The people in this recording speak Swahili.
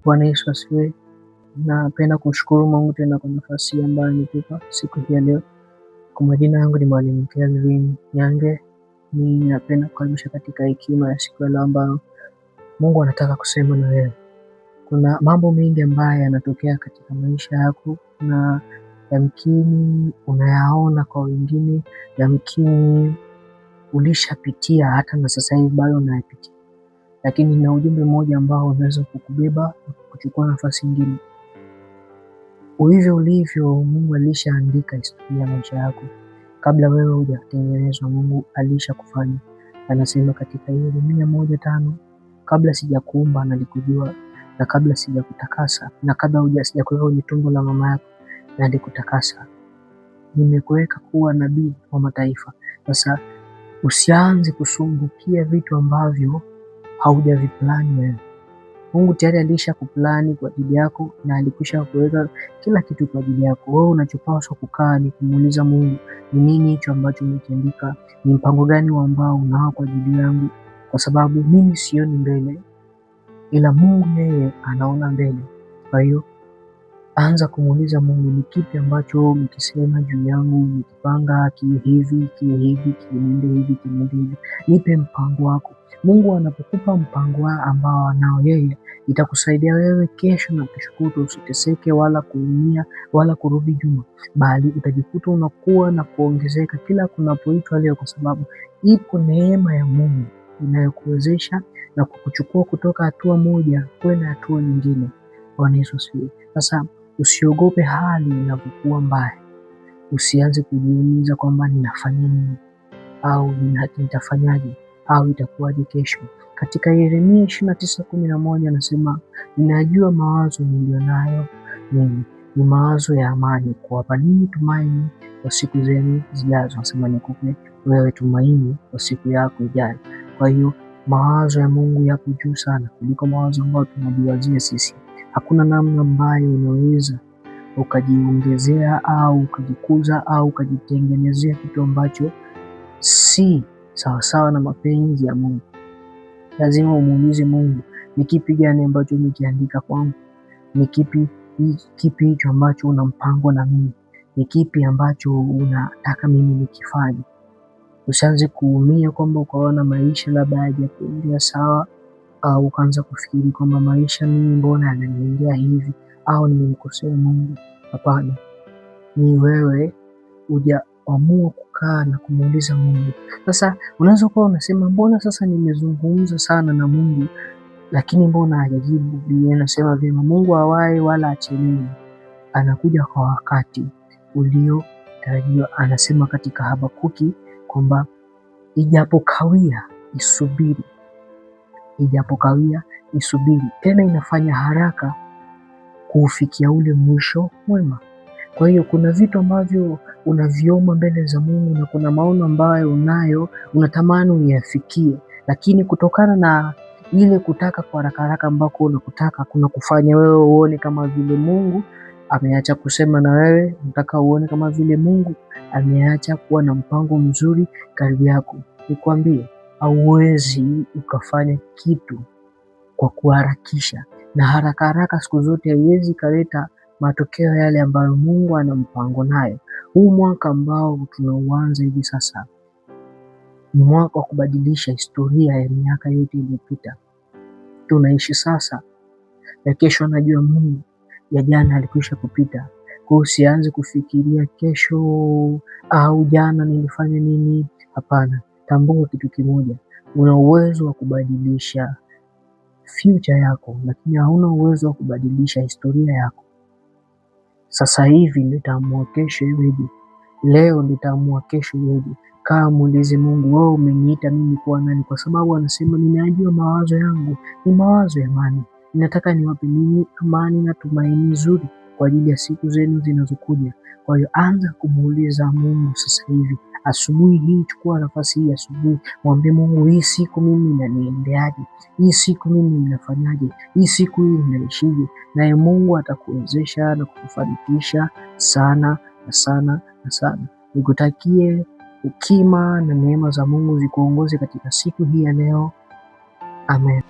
Bwana Yesu asifiwe. Napenda kushukuru Mungu tena kwa nafasi ambayo ametupa siku hii ya leo. Kwa majina yangu ni Mwalimu Kelvin Nyange. Ninapenda kukaribisha katika hekima ya siku ya leo ambayo Mungu anataka kusema na wewe. Kuna mambo mengi ambayo yanatokea katika maisha yako na yamkini unayaona kwa wengine, yamkini ulishapitia hata na sasa hivi bado unayapitia. Lakini na ujumbe mmoja ambao unaweza kukubeba na kuchukua nafasi nyingine. Ulivyo Mungu alishaandika historia ya maisha yako. Kabla wewe hujatengenezwa Mungu alishakufanya. Anasema katika Yeremia 1:5, kabla sijakuumba nalikujua, na kabla sijakutakasa, na kabla sijakuweka kwenye tumbo la mama yako nalikutakasa. Nimekuweka kuwa nabii wa mataifa. Sasa usianze kusumbukia vitu ambavyo haujaviplani wewe. Mungu tayari alishakuplani kwa ajili yako na alikwisha kuweka kila kitu kwa ajili yako. Wewe unachopaswa kukaa ni kumuuliza Mungu, ni nini hicho ambacho umekiandika? Ni mpango gani ambao unao kwa ajili yangu? Kwa sababu mimi sioni mbele, ila Mungu yeye anaona mbele. Kwa hiyo anza kumuuliza Mungu, ni kipi ambacho mkisema juu yangu, mkipanga kiwe hivi, kiwe hivi, kiende hivi, kiende hivi. Nipe mpango wako. Mungu anapokupa mpango ambao anao yeye, itakusaidia wewe kesho na kesho kutwa usiteseke wala kuumia wala kurudi nyuma, bali utajikuta unakuwa na kuongezeka kila kunapoitwa leo, kwa sababu ipo neema ya Mungu inayokuwezesha na kukuchukua kutoka hatua moja kwenda hatua nyingine. Bwana Yesu asifiwe. Sasa usiogope hali inapokuwa mbaya. Usianze kujiuliza kwamba ninafanya nini au nitafanyaje au itakuwaje kesho. Katika Yeremia 29:11 anasema, ninajua mawazo nilionayo mimi ni mawazo ya amani, kuwapa ninyi tumaini kwa siku zenu zijazo. Anasema nikupe wewe tumaini kwa siku yako ijayo. Kwa hiyo mawazo ya Mungu yapo juu sana kuliko mawazo ambayo tunajiwazia sisi. Hakuna namna ambayo unaweza ukajiongezea au ukajikuza au ukajitengenezea kitu ambacho si sawasawa na mapenzi ya Mungu. Lazima umuulize Mungu, ni kipi gani ambacho umekiandika kwangu? Ni kipi hicho ambacho una mpango na mimi? Ni kipi ambacho unataka mimi nikifanye? Usianze kuumia kwamba ukaona maisha labda hayajakuendea sawa, au ukaanza kufikiri kwamba maisha mimi mbona yananiendea hivi au nimemkosea Mungu. Hapana, ni wewe hujaamua kukaa na kumuuliza Mungu. Sasa unaweza kuwa unasema, mbona sasa nimezungumza sana na Mungu lakini mbona hajajibu? Biblia inasema vyema, Mungu hawahi wala achelewi, anakuja kwa wakati uliotarajiwa. Anasema katika Habakuki kwamba ijapokawia isubiri, ijapokawia isubiri, tena inafanya haraka kuufikia ule mwisho mwema. Kwa hiyo kuna vitu ambavyo unaviomba mbele za Mungu na kuna maono ambayo unatamani uyafikie, lakini kutokana na ile kutaka kwa haraka haraka ambako unakutaka kuna kufanya wewe uone kama vile Mungu ameacha kusema na wewe, unataka uone kama vile Mungu ameacha kuwa na mpango mzuri karibu yako. Nikwambie, hauwezi ukafanya kitu kwa kuharakisha, na haraka haraka siku zote haiwezi kaleta matokeo yale ambayo Mungu ana mpango nayo. Huu mwaka ambao tunauanza hivi sasa ni mwaka wa kubadilisha historia ya miaka yote iliyopita. Tunaishi sasa, ya kesho anajua Mungu, ya jana alikwisha kupita. Kwa hiyo usianze kufikiria kesho au jana nilifanya nini. Hapana, tambua kitu kimoja, una uwezo wa kubadilisha future yako, lakini hauna uwezo wa kubadilisha historia yako. Sasa hivi nitaamua kesho iweje, leo nitaamua kesho iweje. Kaa muulize Mungu, wewe umeniita mimi kuwa nani? Kwa sababu anasema ninajua mawazo yangu ni mawazo ya amani, ninataka niwape ninyi amani na tumaini zuri kwa ajili ya siku zenu zinazokuja. Kwa hiyo anza kumuuliza Mungu sasa hivi. Asubuhi hii chukua nafasi hii asubuhi, mwambie Mungu, hii siku mimi inaniendeaje? Hii siku mimi ninafanyaje? Hii siku hii ninaishije? Naye Mungu atakuwezesha na kukufanikisha sana na sana na sana. Nikutakie hekima na neema za Mungu zikuongoze katika siku hii ya leo. Amen.